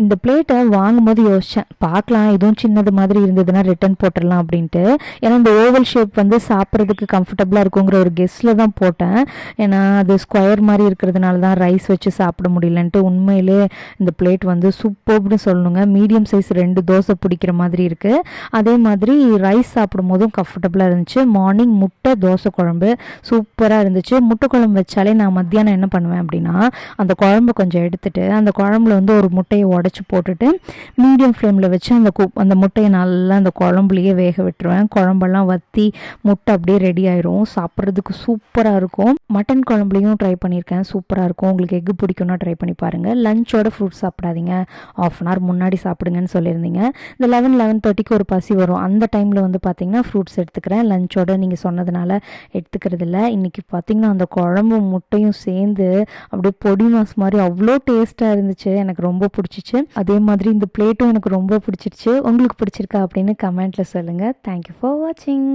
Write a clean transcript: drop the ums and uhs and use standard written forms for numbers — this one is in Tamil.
இந்த பிளேட்டை வாங்கும்போது யோசித்தேன், பார்க்கலாம் இதுவும் சின்னது மாதிரி இருந்ததுன்னா ரிட்டன் போட்டுடலாம் அப்படின்ட்டு. ஏன்னா இந்த ஓவல் ஷேப் வந்து சாப்பிட்றதுக்கு கம்ஃபர்டபுளாக இருக்குங்கிற ஒரு கெஸ்ட்டில் தான் போட்டேன். ஏன்னா அது ஸ்கொயர் மாதிரி இருக்கிறதுனால தான் ரைஸ் வச்சு சாப்பிட முடியலன்ட்டு. உண்மையிலே இந்த பிளேட் வந்து சூப்பர்னு சொல்லணுங்க. மீடியம் சைஸ் 2 தோசை பிடிக்கிற மாதிரி இருக்குது. அதே மாதிரி ரைஸ் சாப்பிடும் போதும் கம்ஃபர்டபுளாக இருந்துச்சு. மார்னிங் முட்டை தோசை குழம்பு சூப்பராக இருந்துச்சு. முட்டை குழம்பு வச்சாலே நான் மத்தியானம் என்ன பண்ணுவேன் அப்படின்னா, அந்த குழம்பு கொஞ்சம் எடுத்துட்டு அந்த குழம்புல வந்து ஒரு முட்டையை உடச்சி போட்டுட்டு மீடியம் ஃப்ளேமில் வச்சு அந்த முட்டையை நல்லா அந்த குழம்புலையே வேக விட்டுருவேன். குழம்பெல்லாம் வற்றி முட்டை அப்படியே ரெடி ஆயிரும். சாப்பிட்றதுக்கு சூப்பராக இருக்கும். மட்டன் குழம்புலையும் ட்ரை பண்ணியிருக்கேன், சூப்பராக இருக்கும். உங்களுக்கு எக்கு பிடிக்கும்னா ட்ரை பண்ணி பாருங்கள். லஞ்சோட ஃப்ரூட்ஸ் சாப்பிடாதீங்க, ஆஃப் அன் ஹவர் முன்னாடி சாப்பிடுங்கன்னு சொல்லியிருந்தீங்க. இந்த 11-11:30க்கு ஒரு பசி வரும். அந்த டைமில் வந்து பார்த்திங்கன்னா ஃப்ரூட்ஸ் எடுத்துக்கிறேன். லஞ்சோட நீங்கள் சொன்னதுனால எடுத்துக்கிறது இல்லை. இன்றைக்கி பார்த்திங்கன்னா அந்த குழம்பும் முட்டையும் சேர்ந்து அப்படியே பொடி மாஸ் மாதிரி அவ்வளோ டேஸ்ட்டாக இருந்துச்சு. எனக்கு ரொம்ப பிடிச்சிச்சு. அதே மாதிரி இந்த பிளேட்டும் எனக்கு ரொம்ப பிடிச்சிருச்சு. உங்களுக்கு பிடிச்சிருக்கா அப்படின்னு கமெண்ட்டில் சொல்லுங்கள். தேங்க்யூ ஃபார் வாட்சிங்.